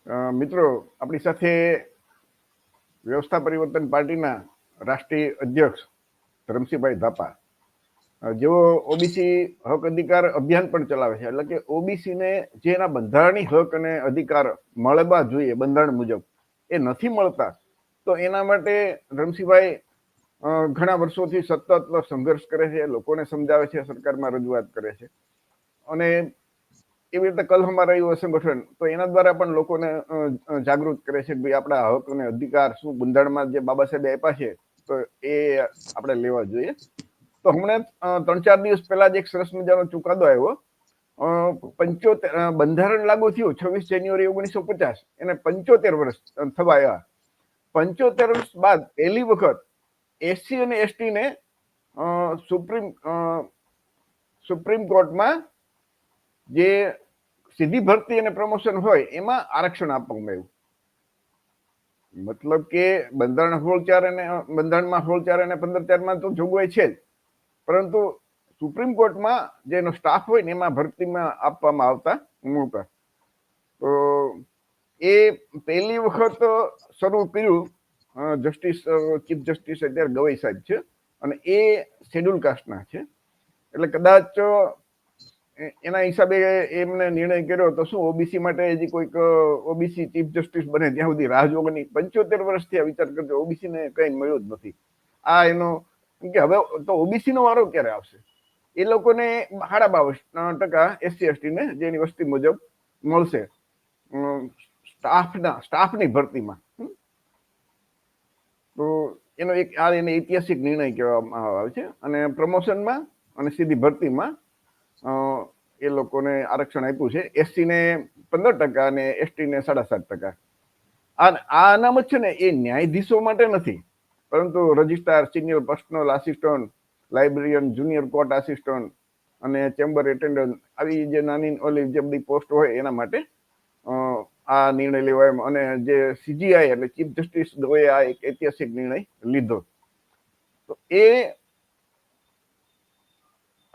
મિત્રો, આપણી સાથે વ્યવસ્થા પરિવર્તન પાર્ટીના રાષ્ટ્રીય અધ્યક્ષ ધરમસિંહભાઈ ધાપા, જેઓ ઓબીસી હક અધિકાર અભિયાન પણ ચલાવે છે. એટલે કે ઓબીસીને જે એના બંધારણીય હક અને અધિકાર મળવા જોઈએ બંધારણ મુજબ એ નથી મળતા, તો એના માટે ધરમસિંહભાઈ ઘણા વર્ષોથી સતત સંઘર્ષ કરે છે, લોકોને સમજાવે છે, સરકારમાં રજૂઆત કરે છે. અને એવી રીતે કલ હમારા યુવા સંગઠન તો એના દ્વારા પણ લોકોને જાગૃત કરે છે કે ભાઈ આપણા હક અને અધિકાર શું બંધારણમાં જે બાબા સાહેબે આપ્યા છે તો એ આપણે લેવા જોઈએ. તો હમણાં 3-4 દિવસ પહેલા જ એક સરસ મજાનો ચુકાદો આવ્યો. 75 બંધારણ લાગુ થયું 26 જાન્યુઆરી 1950, એને 75 વર્ષ થવા આવ્યા. 75 વર્ષ બાદ પહેલી વખત એસસી અને એસટી ને સુપ્રીમ કોર્ટમાં જે સીધી ભરતી અને પ્રમોશન હોય એમાં આરક્ષણ આપવામાં આવ્યું. મતલબ કે બંધારણમાં હોળ 4 અને 15(4) તો જોગવાઈ છે જ, પરંતુ સુપ્રીમ કોર્ટમાં જેનો સ્ટાફ હોય ને એમાં ભરતીમાં આપવામાં આવતા મોકા. તો એ પહેલી વખત શરૂ કર્યું ચીફ જસ્ટિસ અત્યારે ગવાઈ સાહેબ છે, અને એ શેડ્યુલ કાસ્ટના છે. એટલે કદાચ એના હિસાબે એમને નિર્ણય કર્યો તો શું ઓબીસી માટે હજી કોઈક ઓબીસી ચીફ જસ્ટિસ બને ત્યાં સુધી રાહ જોવાની. 75 વર્ષથી આ વિચાર કરજો, ઓબીસી ને કઈ મળ્યું જ નથી. આ એનો કે હવે તો ઓબીસી નો વારો ક્યારે આવશે? એ લોકોને 52% એસસી એસટી ને જેની વસ્તી મુજબ મળશે સ્ટાફની ભરતીમાં. તો એનો એક એને ઐતિહાસિક નિર્ણય કહેવામાં આવે છે. અને પ્રમોશનમાં અને સીધી ભરતીમાં એ લોકોને આરક્ષણ આપ્યું છે. એસસી ને 15% અને એસટી ને 7.5%. આ અનામત છે ને એ ન્યાયાધીશો માટે નથી, પરંતુ registrar, senior personal assistant, librarian, junior court assistant અને ચેમ્બર એટેન્ડન્ટ આવી જે નાની ઓલી જે બધી પોસ્ટ હોય એના માટે આ નિર્ણય લેવાય. અને જે સીજીઆઈ એટલે ચીફ જસ્ટિસ ગોએ આ એક ઐતિહાસિક નિર્ણય લીધો. તો એ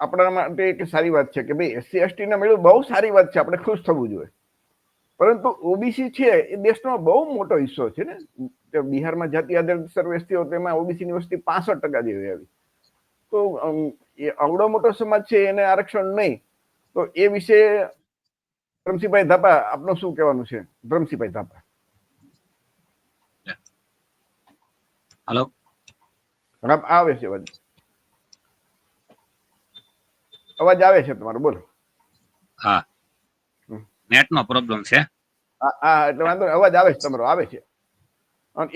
આપણા માટે એક સારી વાત છે કે ભાઈ એસસી એસટી ને મળ્યું, બહુ સારી વાત છે, આપણે ખુશ થવું જોઈએ. પરંતુ ઓબીસી છે એ દેશનો બહુ મોટો હિસ્સો છે ને. બિહારમાં જાતિ આધારિત સર્વે થયો તેમાં ઓબીસી ની વસ્તી 65% જેવી આવી. તો એ આવડો મોટો સમાજ છે એને આરક્ષણ નહીં, તો એ વિશે ધરમસિંહભાઈ ધાપા આપનું શું કહેવાનું છે? ધરમસિંહભાઈ ધાપા. હેલો, આવે છે અવાજ આવે છે તમારો, બોલો. હા, નેટ નો પ્રોબ્લેમ છે. હા, એટલે વાંધો અવાજ આવે છે તમારો, આવે છે.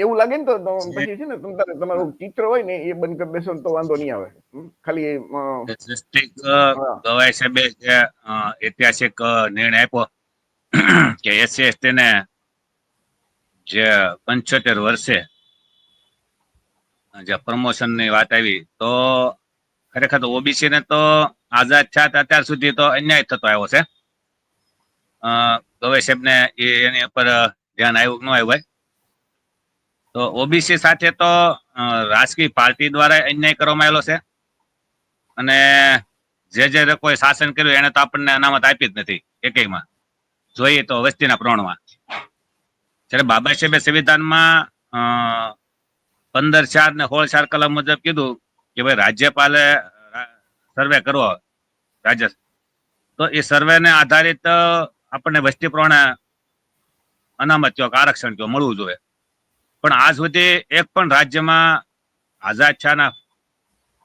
એવું લાગે ને તો પછી છે ને તમારું ચિત્ર હોય ને એ બંધ કરી દેશો તો વાંધો નહીં આવે. ખાલી ગવાઈ સાહેબે જે ઐતિહાસિક નિર્ણય આપ્યો કે એસસી એસટી ને જે 75 વર્ષે જે પ્રમોશન ની વાત આવી, તો ખરેખર તો ઓબીસી ને તો આઝાદ થયા અત્યાર સુધી તો અન્યાય થતો આવ્યો છે. ગવાઈ સાહેબ ને એની ઉપર ધ્યાન આવ્યું ન આવ્યું ભાઈ. તો ઓબીસી સાથે તો રાજકીય પાર્ટી દ્વારા અન્યાય કરવામાં આવેલો છે. અને જે કોઈ શાસન કર્યું એને તો આપણને અનામત આપી જ નથી એકેયમાં, જોઈએ તો વસ્તીના પ્રમાણમાં. જ્યારે બાબા સાહેબે સંવિધાનમાં 15(4) ને 16(4) કલમ મુજબ કીધું કે ભાઈ રાજ્યપાલે સર્વે કરવો રાજ્ય, તો એ સર્વે ને આધારિત આપણને વસ્તી પ્રમાણે અનામત કયો આરક્ષણ કયો મળવું જોઈએ. પણ આજ સુધી એક પણ રાજ્યમાં આઝાદ થયાના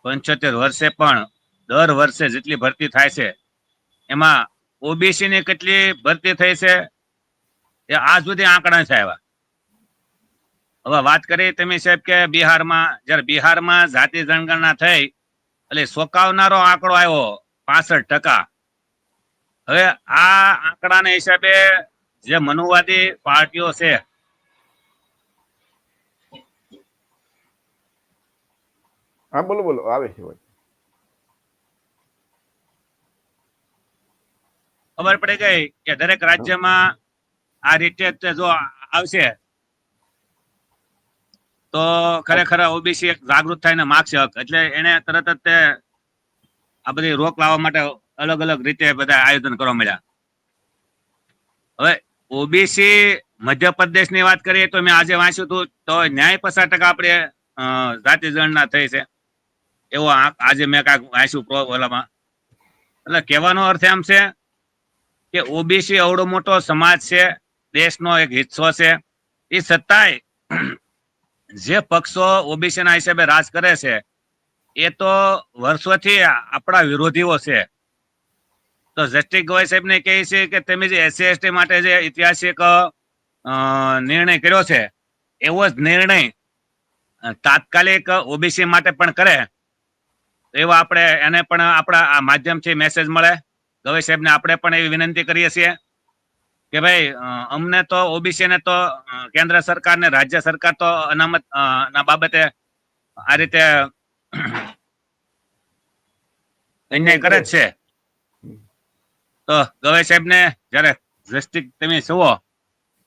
75 વર્ષે પણ દર વર્ષે જેટલી ભરતી થાય છે એમાં ઓબીસી ની કેટલી ભરતી થઈ છે એ આજ સુધી આંકડા છે આવ્યા. હવે વાત કરી તમે સાહેબ કે જયારે બિહારમાં જાતિ જનગણના થઈ એટલે ચોંકાવનારો આંકડો આવ્યો 65%. હવે આ આંકડાના હિસાબે જે મનુવાદી પાર્ટીઓ છે હા, બોલો આવે છે. ખબર પડી ગઈ કે દરેક રાજ્યમાં આ રીતે જો આવશે તો ખરેખર ઓબીસી એક જાગૃત થઈને માગશે હક, એટલે એને તરત જ આ બધી રોક લાવવા માટે અલગ અલગ રીતે બધા આયોજન કરવા મળ્યા. હવે ઓબીસી મધ્યપ્રદેશની વાત કરીએ તો મેં આજે વાંચ્યું હતું તો ન્યાય 50% આપણે જાતિ જણના થઈ છે એવો આજે મેં કાંઈક વાંચ્યું ઓલામાં. એટલે કહેવાનો અર્થ એમ છે કે ઓબીસી અવડો મોટો સમાજ છે, દેશનો એક હિસ્સો છે. એ છતાંય જે પક્ષો ઓબીસી ના હિસાબે રાજ કરે છે એ તો વર્ષોથી આપણા વિરોધીઓ છે. તો જસ્ટિસ ગોય સાહેબને કહે છે કે તમે જે એસસી એસટી માટે જે ઐતિહાસિક નિર્ણય કર્યો છે એવો જ નિર્ણય તાત્કાલિક ઓબીસી માટે પણ કરે એવો આપણે એને પણ આપણા આ માધ્યમથી મેસેજ મળે. ગવઈ સાહેબને આપણે પણ એવી વિનંતી કરીએ છીએ કે ભાઈ અમને તો ઓબીસી ને તો કેન્દ્ર સરકાર ને રાજ્ય સરકાર તો અનામત ના બાબતે આ રીતે અન્યાય કરે જ છે. તો ગવઈ સાહેબને જયારે દ્રષ્ટિ તમે જુઓ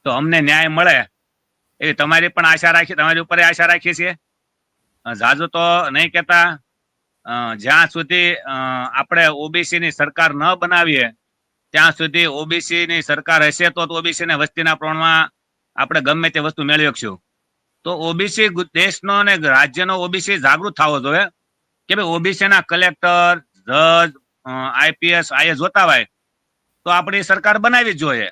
તો અમને ન્યાય મળે એવી તમારી પણ આશા રાખી, તમારી ઉપર આશા રાખીએ છીએ. જાજુ તો નહીં કહેતા, જ્યાં સુધી આપણે ઓબીસી ની સરકાર ન બનાવીએ ત્યાં સુધી ઓબીસી ની સરકાર હશે તો ઓબીસી ને વસ્તીના પ્રમાણમાં આપણે ગમે તે વસ્તુ મેળવી શકશું. તો ઓબીસી દેશનો અને રાજ્યનો ઓબીસી જાગૃત થવો જોઈએ કે ભાઈ ઓબીસી ના કલેક્ટર, જજ, આઈપીએસ, આઈએસ જોતા હોય તો આપણી સરકાર બનાવી જ જોઈએ.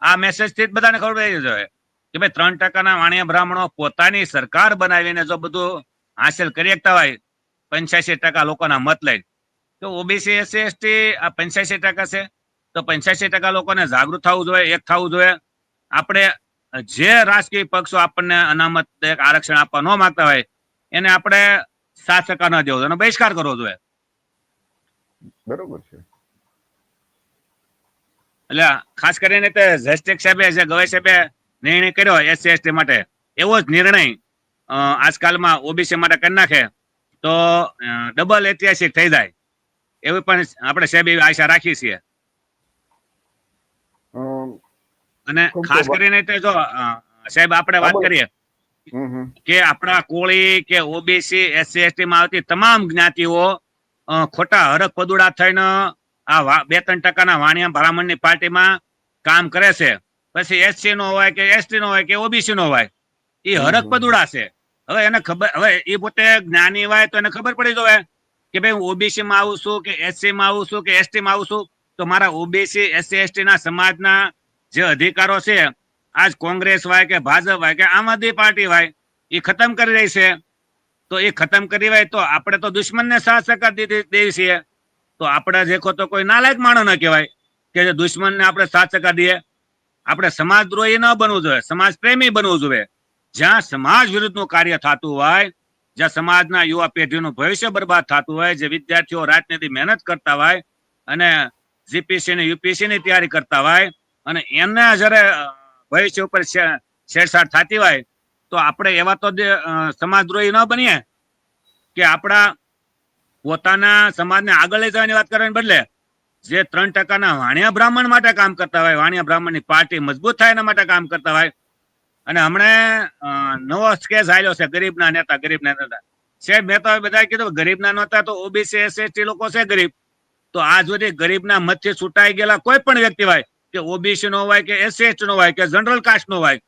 આ મેસેજ થી જ બધાને ખબર પડી જોઈએ કે ભાઈ 3% વાણિયા બ્રાહ્મણો પોતાની સરકાર બનાવીને જો બધું હાંસલ કરી શકતા હોય 85% લોકોના મત લઈ, તો ઓબીસી એસસી એસટી આ 85% છે. તો 85% લોકોને જાગૃત થવું જોઈએ, એક થવું જોઈએ. આપણે જે રાજકીય પક્ષો આપણને અનામત આરક્ષણ આપવા ન માંગતા હોય એને આપણે 7% ન દેવો જોઈએ, બહિષ્કાર કરવો જોઈએ. બરોબર છે. એટલે ખાસ કરીને જસ્ટિસ સાહેબે જે ગવાઈ સાહેબે નિર્ણય કર્યો એસસી એસટી માટે એવો જ નિર્ણય આજકાલમાં ઓબીસી માટે કરી નાખે તો ડબલ ઐતિહાસિક થઈ જાય એવી પણ આપણે સાહેબ એવી આશા રાખીએ છીએ. અને ખાસ કરીને જો સાહેબ આપણે વાત કરીએ કે આપણા કોળી કે ઓબીસી એસસી એસટી માં આવતી તમામ જ્ઞાતિઓ ખોટા હરક પદુડા થઈને આ 2-3% વાણિયા બ્રાહ્મણની પાર્ટીમાં કામ કરે છે. પછી એસસી નો હોય કે એસટી નો હોય કે ઓબીસી નો હોય એ હરક પદુડા છે. હવે એને ખબર, હવે એ પોતે જ્ઞાની હોય તો એને ખબર પડી જાય કે ભાઈ હું ઓબીસી માં આવું છું કે એસસી માં આવું છું કે એસટી માં આવું છું તો મારા ઓબીસી એસસી એસટી ના સમાજના જે અધિકારો છે આજ કોંગ્રેસ હોય કે ભાજપ હોય કે આમ આદમી પાર્ટી હોય એ ખતમ કરી રહી છે. તો એ ખતમ કરી હોય તો આપણે તો દુશ્મનને સાથ સહકાર દેવી છીએ. તો આપણે દેખો તો કોઈ નાલાયક માણસ ન કહેવાય કે જે દુશ્મનને આપણે સાથ સહકાર દઈએ. આપણે સમાજદ્રોહી ન બનવું જોઈએ, સમાજ પ્રેમી બનવું જોઈએ. જ્યાં સમાજ વિરુદ્ધનું કાર્ય થતું હોય, જ્યાં સમાજના યુવા પેઢીનું ભવિષ્ય બરબાદ થતું હોય, જે વિદ્યાર્થીઓ રાતની મહેનત કરતા હોય અને જીપીસી ને યુપીસી ની તૈયારી કરતા હોય અને એના જયારે ભવિષ્ય ઉપર છેડછાડ થતી હોય તો આપણે એવા તો સમાજદ્રોહી ન બનીએ કે આપણા પોતાના સમાજને આગળ લઈ જવાની વાત કરવાને બદલે જે 3% વાણિયા બ્રાહ્મણ માટે કામ કરતા હોય, વાણિયા બ્રાહ્મણની પાર્ટી મજબૂત થાય એના માટે કામ કરતા હોય. અને હમણે નવો કેસ આવ્યો છે ગરીબના નેતા, ગરીબના નેતા. સાહેબ મેં તો બધા કીધું ગરીબના નેતા તો ઓબીસી એસસી લોકો છે ગરીબ. તો આ સુધી ગરીબના મતથી છૂટાઈ ગયેલા કોઈ પણ વ્યક્તિ હોય કે ઓબીસી નો હોય કે એસસી એસટી નો હોય કે જનરલ કાસ્ટ નો હોય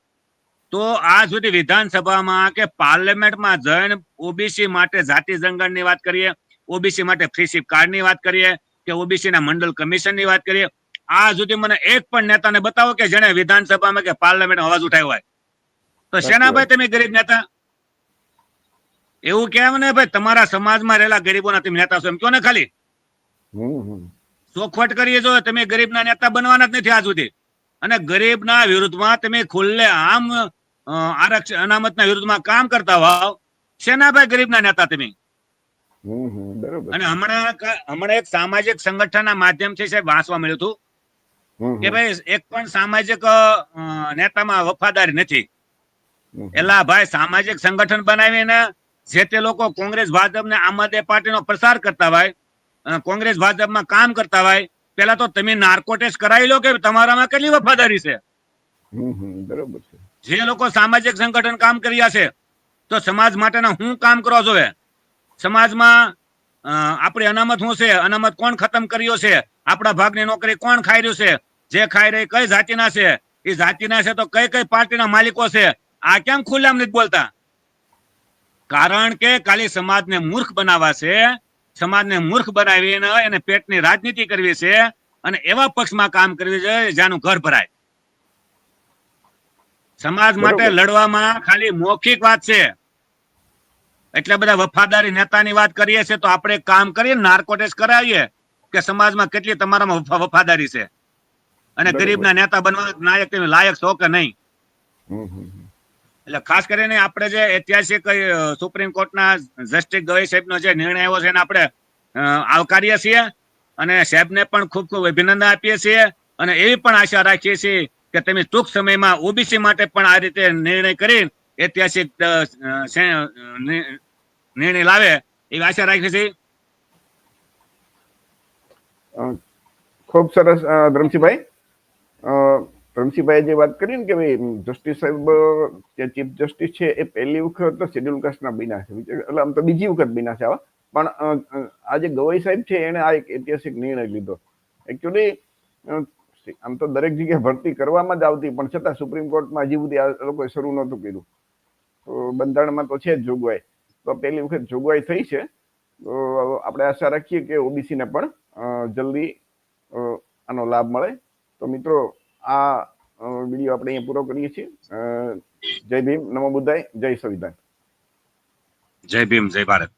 તો આ સુધી વિધાનસભામાં કે પાર્લામેન્ટમાં જઈને ઓબીસી માટે જાતિ જનગણની વાત કરીએ, ઓબીસી માટે ફ્રીશીપ કાર્ડની વાત કરીએ કે ઓબીસી ના મંડળ કમિશનની વાત કરીએ, આ સુધી મને એક પણ નેતાને બતાવો કે જેને વિધાનસભામાં કે પાર્લામેન્ટ અવાજ ઉઠાવ્યો હોય. તો શેના ભાઈ તમે ગરીબ નેતા? એવું કેમ ને ભાઈ તમારા સમાજમાં રહેલા ગરીબોના તમે નેતા છો એમ કહો ને ખાલી. ચોખવટ કરીએ જો તમે ગરીબના નેતા બનવાના જ નથી આજ સુધી. અને ગરીબના વિરુદ્ધમાં તમે ખુલ્લે આમ આરક્ષણ અનામતના વિરુદ્ધમાં કામ કરતા હોવ, શેના ભાઈ ગરીબના નેતા તમે? અને હમણાં એક સામાજિક સંગઠનના માધ્યમથી સાહેબ વાંચવા મળ્યું હતું કે ભાઈ એક પણ સામાજિક નેતામાં વફાદારી નથી. એલા ભાઈ સામાજિક સંગઠન બનાવીને જે તે લોકો કોંગ્રેસ ભાજપ ને આમ આદમી પાર્ટીનો પ્રસાર કરતા હોય, કોંગ્રેસ ભાજપમાં કામ કરતા હોય, પેલા તો તમે નાર્કો ટેસ્ટ કરાવી લો કે તમારામાં કેટલી વફાદારી છે. બરોબર છે. જે લોકો સામાજિક સંગઠન કામ કર્યા છે તો સમાજ માટેના હું કામ કરવા જોઈએ? સમાજમાં આપણી અનામત શું છે, અનામત કોણ ખતમ કર્યો છે, આપણા ભાગની નોકરી કોણ ખાઈ રહ્યું છે, જે ખાઈ રહી કઈ જાતિના છે, એ જાતિના છે તો કઈ કઈ પાર્ટીના માલિકો છે આ કેમ ખુલ્લામ નથી બોલતા? કારણ કે ખાલી સમાજને મૂર્ખ બનાવવા છે, સમાજને મૂર્ખ બનાવીને એને પેટની રાજનીતિ કરવી છે અને એવા પક્ષમાં કામ કરવી છે જ્યાંનું ઘર ભરાય. સમાજ માટે બરોબર. લડવામાં ખાલી મૌખિક વાત છે. એટલા બધા વફાદારી નેતાની વાત કરીએ છીએ તો આપણે એક કામ કરીએ, નાર્કો ટેસ્ટ કરાવીએ કે સમાજમાં કેટલી તમારામાં વફાદારી છે અને બરોબર. ગરીબના નેતા બનવા નાયક લાયક છો કે નહીં. હમ, હમ. એટલે ખાસ કરીને આપણે જે ઐતિહાસિક સુપ્રીમ કોર્ટના જસ્ટિસ ગવઈ સાહેબનો જે નિર્ણય આવ્યો છે એને આપણે આવકારીએ છીએ અને સાહેબને પણ ખૂબ ખૂબ અભિનંદન આપીએ છીએ અને એવી પણ આશા રાખીએ છીએ કે તમે ટૂંક સમયમાં ઓબીસી માટે પણ આ રીતે નિર્ણય કરી ઐતિહાસિક નિર્ણય લાવે એવી આશા રાખીએ છીએ. ખૂબ સરસ ધરમસિંહભાઈ. ધરમસિંહભાઈએ જે વાત કરી ને કે ભાઈ જસ્ટિસ સાહેબ જે ચીફ જસ્ટિસ છે એ પહેલી વખત શેડ્યુલ કાસ્ટના બન્યા છે, એટલે આમ તો બીજી વખત બન્યા છે આવા, પણ આ જે ગવઈ સાહેબ છે એને આ એક ઐતિહાસિક નિર્ણય લીધો. એકચ્યુઅલી આમ તો દરેક જગ્યાએ ભરતી કરવામાં જ આવતી, પણ છતાં સુપ્રીમ કોર્ટમાં હજી સુધી આ લોકોએ શરૂ નહોતું કર્યું. તો બંધારણમાં તો છે જ જોગવાઈ, તો પહેલી વખત જોગવાઈ થઈ છે. તો આપણે આશા રાખીએ કે ઓબીસીને પણ જલ્દી આનો લાભ મળે. તો મિત્રો આ વિડીયો આપણે અહીંયા પૂરો કરીએ છીએ. જય ભીમ, નમો બુદ્ધાય, જય સંવિધાન. જય ભીમ, જય ભારત.